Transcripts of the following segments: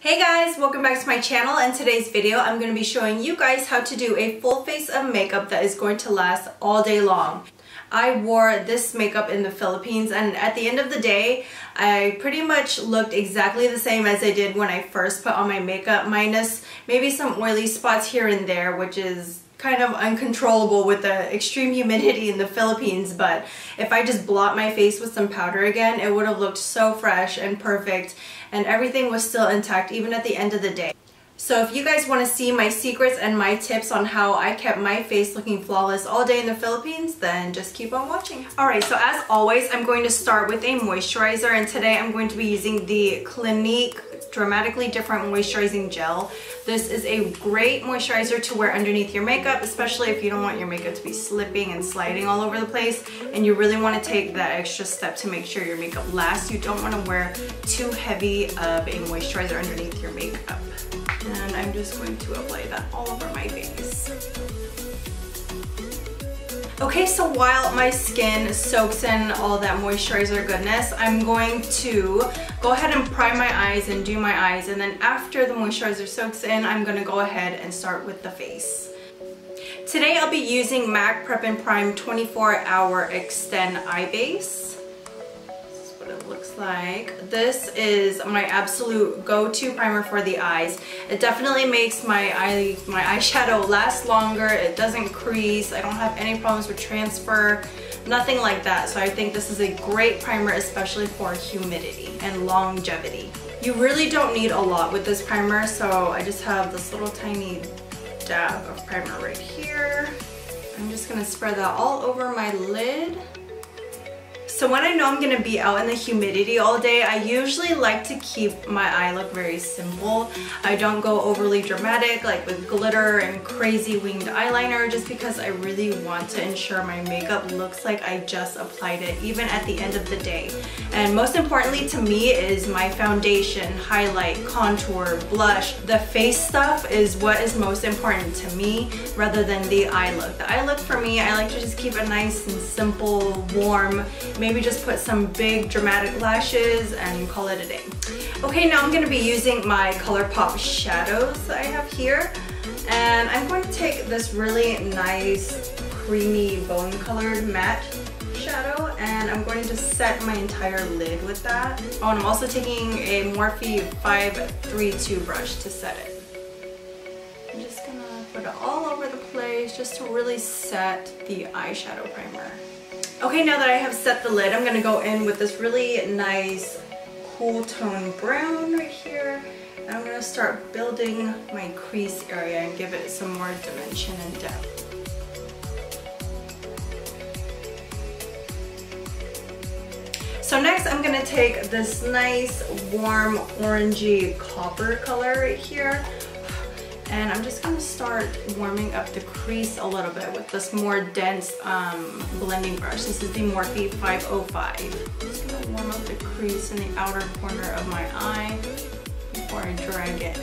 Hey guys, welcome back to my channel. In today's video, I'm going to be showing you guys how to do a full face of makeup that is going to last all day long. I wore this makeup in the Philippines and at the end of the day, I pretty much looked exactly the same as I did when I first put on my makeup, minus maybe some oily spots here and there, which is kind of uncontrollable with the extreme humidity in the Philippines. But if I just blot my face with some powder again, it would have looked so fresh and perfect and everything was still intact even at the end of the day. So if you guys want to see my secrets and my tips on how I kept my face looking flawless all day in the Philippines, then just keep on watching. Alright, so as always, I'm going to start with a moisturizer, and today I'm going to be using the Clinique Dramatically Different Moisturizing Gel. This is a great moisturizer to wear underneath your makeup, especially if you don't want your makeup to be slipping and sliding all over the place and you really want to take that extra step to make sure your makeup lasts. You don't want to wear too heavy of a moisturizer underneath your makeup. And I'm just going to apply that all over my face. Okay, so while my skin soaks in all that moisturizer goodness, I'm going to go ahead and prime my eyes and do my eyes, and then after the moisturizer soaks in, I'm going to go ahead and start with the face. Today I'll be using MAC Prep and Prime 24-Hour Extend Eye Base. This is what it looks like. This is my absolute go-to primer for the eyes. It definitely makes my eyeshadow last longer. It doesn't crease. I don't have any problems with transfer, nothing like that. So I think this is a great primer, especially for humidity and longevity. You really don't need a lot with this primer, so I just have this little tiny dab of primer right here. I'm just gonna spread that all over my lid. So when I know I'm gonna be out in the humidity all day, I usually like to keep my eye look very simple. I don't go overly dramatic, like with glitter and crazy winged eyeliner, just because I really want to ensure my makeup looks like I just applied it, even at the end of the day. And most importantly to me is my foundation, highlight, contour, blush. The face stuff is what is most important to me rather than the eye look. The eye look for me, I like to just keep it nice and simple, warm. Maybe just put some big dramatic lashes and call it a day. Okay, now I'm going to be using my ColourPop shadows that I have here. And I'm going to take this really nice creamy bone colored matte shadow and I'm going to set my entire lid with that. Oh, and I'm also taking a Morphe 532 brush to set it. I'm just going to put it all over the place just to really set the eyeshadow primer. Okay, now that I have set the lid, I'm going to go in with this really nice cool tone brown right here. And I'm going to start building my crease area and give it some more dimension and depth. So next I'm going to take this nice warm orangey copper color right here. And I'm just going to start warming up the crease a little bit with this more dense blending brush. This is the Morphe 505. I'm just going to warm up the crease in the outer corner of my eye before I drag it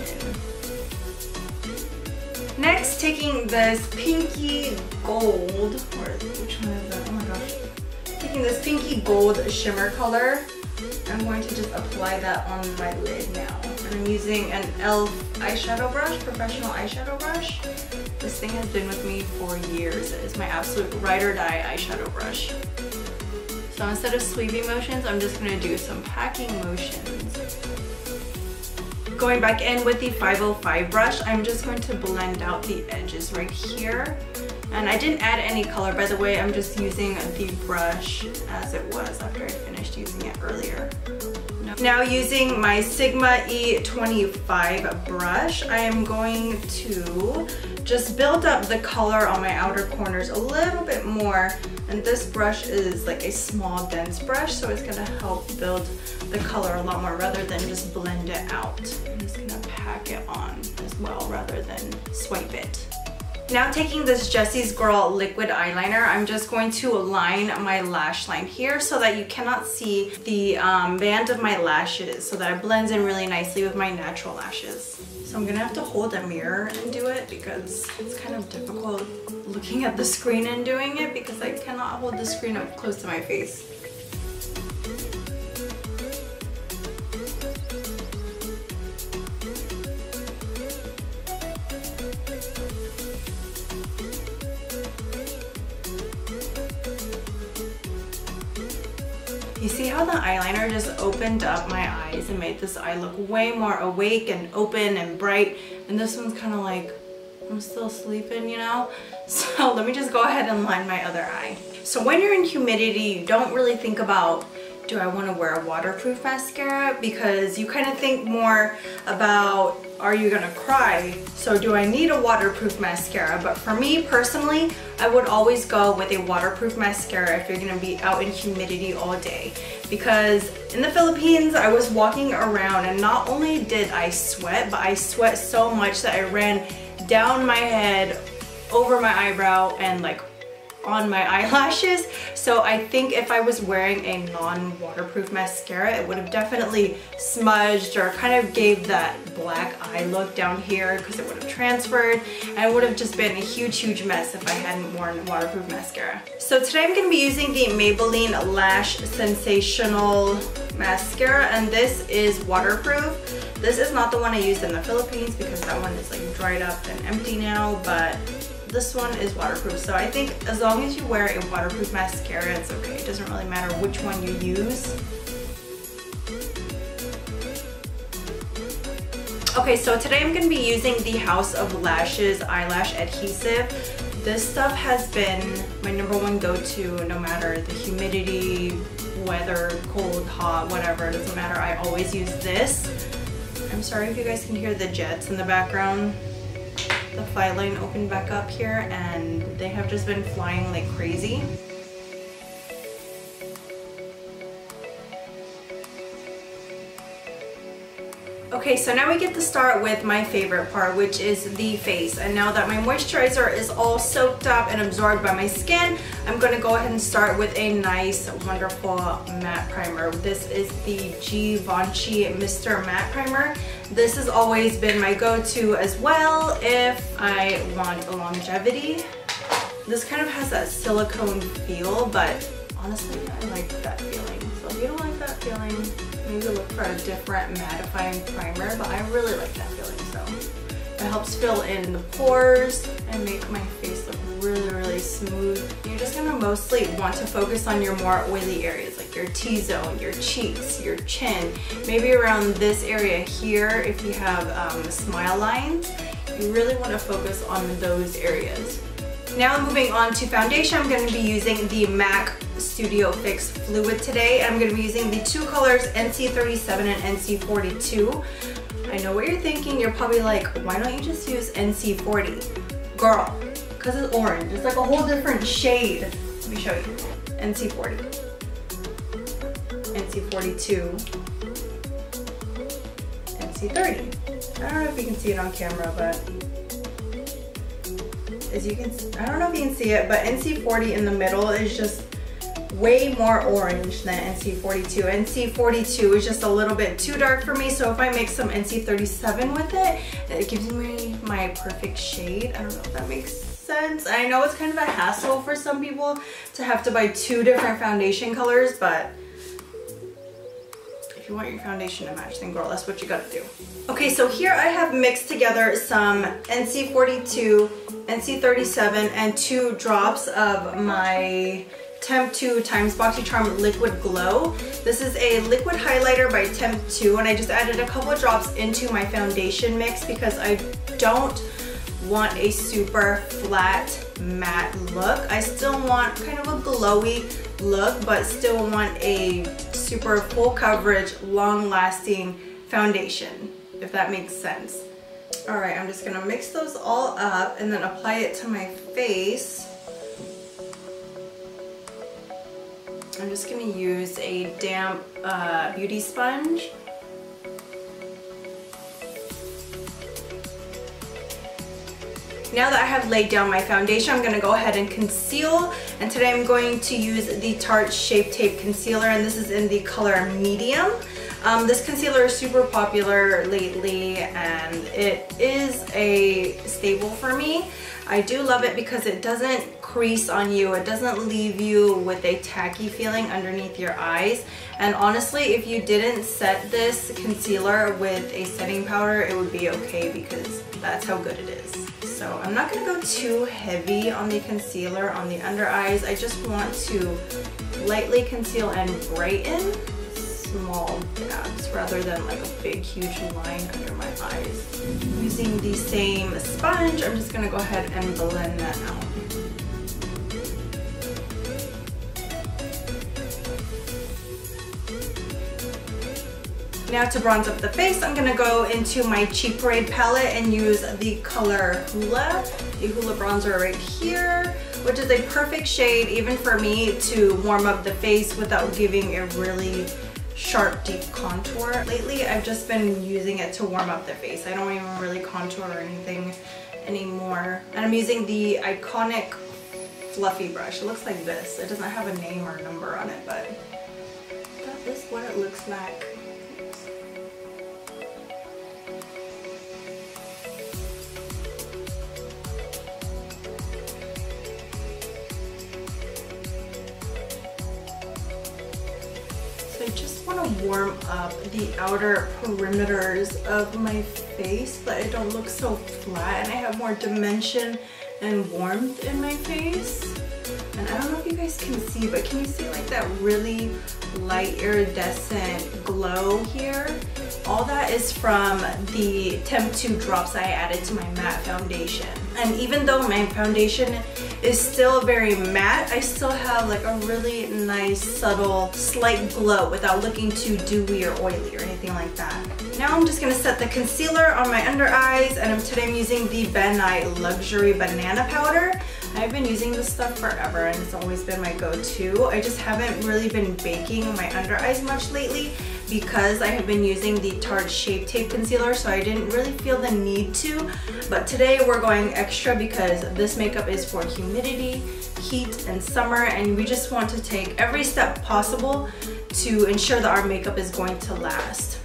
in. Next, taking this pinky gold, or which one is that? Oh my gosh. Taking this pinky gold shimmer color, I'm going to just apply that on my lid now. And I'm using an e.l.f. eyeshadow brush, professional eyeshadow brush. This thing has been with me for years. It is my absolute ride or die eyeshadow brush. So instead of sweeping motions, I'm just going to do some packing motions. Going back in with the 505 brush, I'm just going to blend out the edges right here. And I didn't add any color, by the way. I'm just using the brush as it was after I finished using it earlier. Now using my Sigma E25 brush, I am going to just build up the color on my outer corners a little bit more. And this brush is like a small, dense brush, so it's gonna help build the color a lot more rather than just blend it out. I'm just gonna pack it on as well rather than swipe it. Now taking this Jessie's Girl liquid eyeliner, I'm just going to line my lash line here so that you cannot see the band of my lashes, so that it blends in really nicely with my natural lashes. So I'm gonna have to hold a mirror and do it because it's kind of difficult looking at the screen and doing it because I cannot hold the screen up close to my face. You see how the eyeliner just opened up my eyes and made this eye look way more awake and open and bright, and this one's kind of like I'm still sleeping, you know? So let me just go ahead and line my other eye. So when you're in humidity, you don't really think about, do I want to wear a waterproof mascara? Because you kind of think more about, are you gonna cry? So do I need a waterproof mascara? But for me personally, I would always go with a waterproof mascara if you're gonna be out in humidity all day. Because in the Philippines, I was walking around and not only did I sweat, but I sweat so much that I ran down my head, over my eyebrow, and like on my eyelashes. So I think if I was wearing a non-waterproof mascara, it would have definitely smudged or kind of gave that black eye look down here, because it would have transferred and it would have just been a huge mess if I hadn't worn waterproof mascara. So today I'm going to be using the Maybelline Lash Sensational Mascara, and this is waterproof. This is not the one I used in the Philippines because that one is like dried up and empty now, but this one is waterproof. So I think as long as you wear a waterproof mascara, it's okay. It doesn't really matter which one you use. Okay, so today I'm going to be using the House of Lashes eyelash adhesive. This stuff has been my #1 go-to no matter the humidity, weather, cold, hot, whatever, it doesn't matter. I always use this. I'm sorry if you guys can hear the jets in the background. The flight line opened back up here and they have just been flying like crazy. Okay, so now we get to start with my favorite part, which is the face. And now that my moisturizer is all soaked up and absorbed by my skin, I'm going to go ahead and start with a nice, wonderful matte primer. This is the Givenchy Mr. Matte Primer. This has always been my go-to as well if I want longevity. This kind of has that silicone feel, but honestly, I like that feeling. So if you don't like that feeling, maybe look for a different mattifying primer, but I really like that feeling. So it helps fill in the pores and make my face look really smooth. You're just gonna mostly want to focus on your more oily areas, like your T-zone, your cheeks, your chin, maybe around this area here. If you have smile lines, you really want to focus on those areas. Now moving on to foundation, I'm going to be using the MAC Studio Fix Fluid today. I'm going to be using the two colors NC37 and NC42. I know what you're thinking. You're probably like, why don't you just use NC40? Girl, because it's orange. It's like a whole different shade. Let me show you. NC40. NC42. NC30. I don't know if you can see it on camera, but as you can, I don't know if you can see it, but NC40 in the middle is just way more orange than NC42. NC42 is just a little bit too dark for me, so if I mix some NC37 with it, it gives me my perfect shade. I don't know if that makes sense. I know it's kind of a hassle for some people to have to buy two different foundation colors, but if you want your foundation to match, then girl, that's what you gotta do. Okay, so here I have mixed together some NC42, NC37, and 2 drops of my Temp 2 Times BoxyCharm Liquid Glow. This is a liquid highlighter by Temp 2, and I just added a couple of drops into my foundation mix because I don't want a super flat matte look. I still want kind of a glowy look, but still want a super full coverage, long lasting foundation, if that makes sense. All right, I'm just gonna mix those all up and then apply it to my face. I'm just gonna use a damp beauty sponge. Now that I have laid down my foundation, I'm gonna go ahead and conceal. And today I'm going to use the Tarte Shape Tape Concealer, and this is in the color Medium. This concealer is super popular lately, and it is a staple for me. I do love it because it doesn't crease on you. It doesn't leave you with a tacky feeling underneath your eyes. And honestly, if you didn't set this concealer with a setting powder, it would be okay because that's how good it is. So I'm not gonna go too heavy on the concealer on the under eyes. I just want to lightly conceal and brighten small gaps rather than like a big huge line under my eyes. Using the same sponge, I'm just gonna go ahead and blend that out. Now to bronze up the face, I'm gonna go into my Cheap Parade palette and use the color Hula, the Hula bronzer right here, which is a perfect shade even for me to warm up the face without giving a really sharp, deep contour. Lately, I've just been using it to warm up the face. I don't even really contour or anything anymore. And I'm using the iconic fluffy brush. It looks like this. It doesn't have a name or number on it, but that is what it looks like. I just want to warm up the outer perimeters of my face so that I don't look so flat and I have more dimension and warmth in my face. And I don't know if you guys can see, but can you see like that really light iridescent glow here? All that is from the Temp 2 drops I added to my matte foundation. And even though my foundation is still very matte, I still have like a really nice subtle slight glow without looking too dewy or oily or anything like that. Now I'm just gonna set the concealer on my under eyes, and today I'm using the Ben Nye Luxury Banana Powder. I've been using this stuff forever and it's always been my go-to. I just haven't really been baking my under eyes much lately because I have been using the Tarte Shape Tape Concealer, so I didn't really feel the need to. But today we're going extra because this makeup is for humidity, heat, and summer, and we just want to take every step possible to ensure that our makeup is going to last.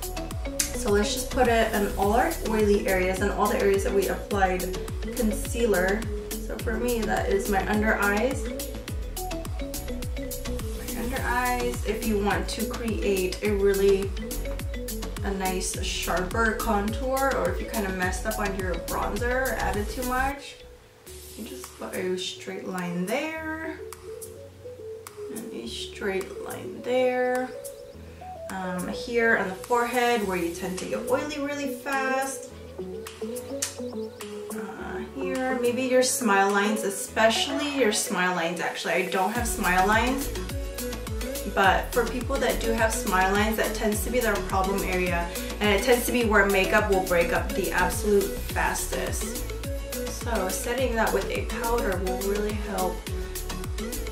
So let's just put it in all our oily areas and all the areas that we applied concealer. So for me, that is my under eyes. If you want to create a nice sharper contour, or if you kind of messed up on your bronzer or added too much, you just put a straight line there and a straight line there. Here on the forehead where you tend to get oily really fast. Here, maybe your smile lines, especially your smile lines. Actually, I don't have smile lines, but for people that do have smile lines, that tends to be their problem area, and it tends to be where makeup will break up the absolute fastest. So setting that with a powder will really help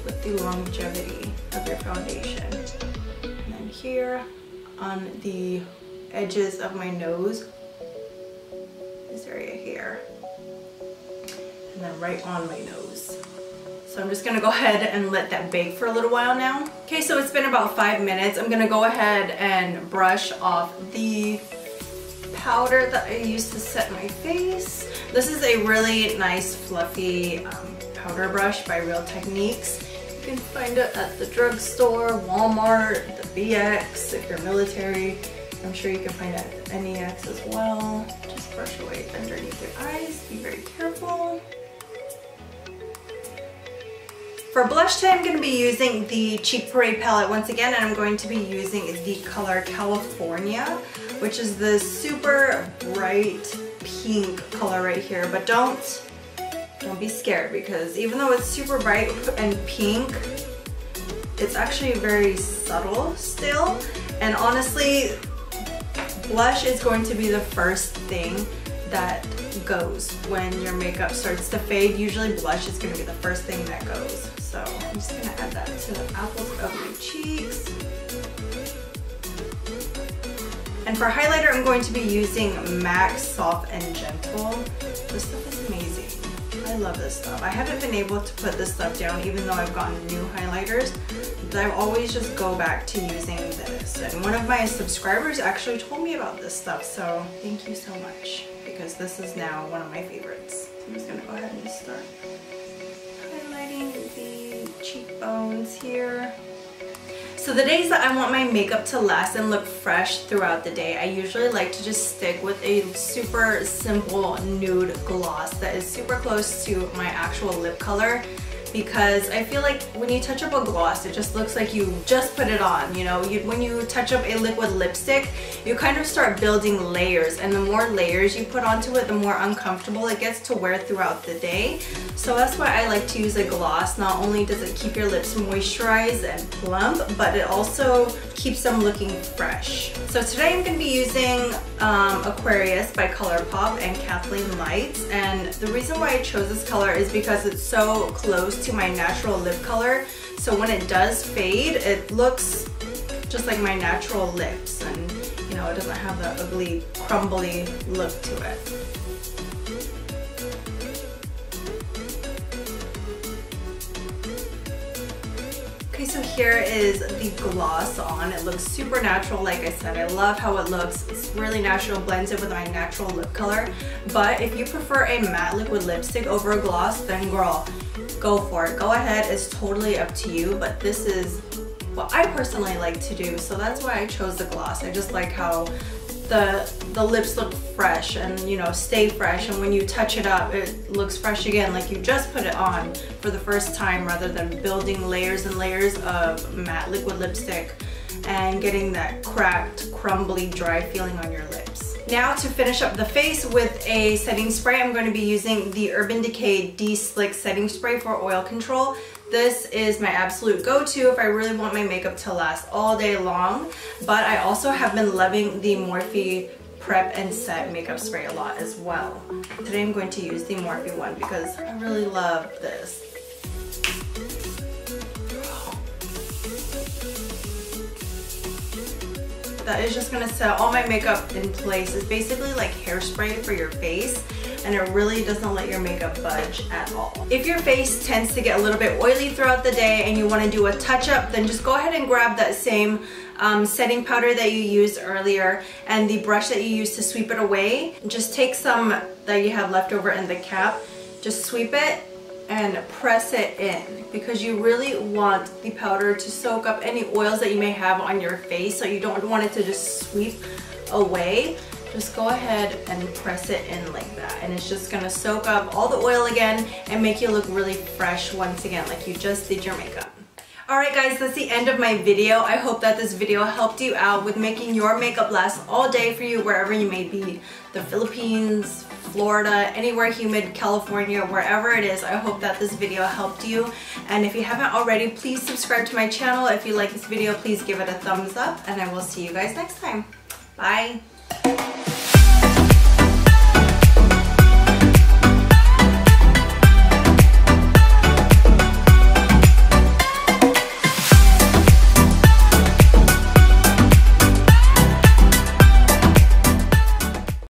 with the longevity of your foundation. And then here on the edges of my nose, this area here, and then right on my nose. So I'm just gonna go ahead and let that bake for a little while now. Okay, so it's been about 5 minutes. I'm gonna go ahead and brush off the powder that I used to set my face. This is a really nice fluffy powder brush by Real Techniques. You can find it at the drugstore, Walmart, the BX, if you're military. I'm sure you can find it at NEX as well. Just brush away underneath your eyes, be very careful. For blush today, I'm going to be using the Cheap Parade palette once again, and I'm going to be using the color California, which is the super bright pink color right here. But don't be scared, because even though it's super bright and pink, it's actually very subtle still. And honestly, blush is going to be the first thing that goes when your makeup starts to fade. Usually blush is going to be the first thing that goes. So I'm just going to add that to the apples of my cheeks. And for highlighter, I'm going to be using MAC Soft and Gentle. This stuff is amazing. I love this stuff. I haven't been able to put this stuff down even though I've gotten new highlighters, but I always just go back to using this. And one of my subscribers actually told me about this stuff, so thank you so much, because this is now one of my favorites. So I'm just going to go ahead and start highlighting around the cheekbones here. So the days that I want my makeup to last and look fresh throughout the day, I usually like to just stick with a super simple nude gloss that is super close to my actual lip color, because I feel like when you touch up a gloss, it just looks like you just put it on, you know? When you touch up a liquid lipstick, you kind of start building layers, and the more layers you put onto it, the more uncomfortable it gets to wear throughout the day. So that's why I like to use a gloss. Not only does it keep your lips moisturized and plump, but it also keeps them looking fresh. So today I'm going to be using Aquarius by ColourPop and Kathleen Lights, and the reason why I chose this color is because it's so close to my natural lip color, so when it does fade, it looks just like my natural lips, and you know, it doesn't have that ugly, crumbly look to it. Okay, so here is the gloss on. It looks super natural, like I said. I love how it looks. It's really natural, blends in with my natural lip color. But if you prefer a matte liquid lipstick over a gloss, then girl, go for it. Go ahead, it's totally up to you, but this is what I personally like to do, so that's why I chose the gloss. I just like how the lips look fresh and, you know, stay fresh, and when you touch it up, it looks fresh again, like you just put it on for the first time, rather than building layers and layers of matte liquid lipstick and getting that cracked, crumbly, dry feeling on your lips. Now to finish up the face with a setting spray, I'm going to be using the Urban Decay De-Slick Setting Spray for oil control. This is my absolute go-to if I really want my makeup to last all day long, but I also have been loving the Morphe Prep and Set makeup spray a lot as well. Today I'm going to use the Morphe one because I really love this. That is just going to set all my makeup in place. It's basically like hairspray for your face, and it really doesn't let your makeup budge at all. If your face tends to get a little bit oily throughout the day and you want to do a touch-up, then just go ahead and grab that same setting powder that you used earlier and the brush that you used to sweep it away. Just take some that you have left over in the cap, just sweep it and press it in, because you really want the powder to soak up any oils that you may have on your face, so you don't want it to just sweep away. Just go ahead and press it in like that, and it's just gonna soak up all the oil again and make you look really fresh once again, like you just did your makeup. Alright guys, that's the end of my video. I hope that this video helped you out with making your makeup last all day for you wherever you may be. The Philippines, Florida, anywhere humid, California, wherever it is. I hope that this video helped you. And if you haven't already, please subscribe to my channel. If you like this video, please give it a thumbs up, and I will see you guys next time. Bye!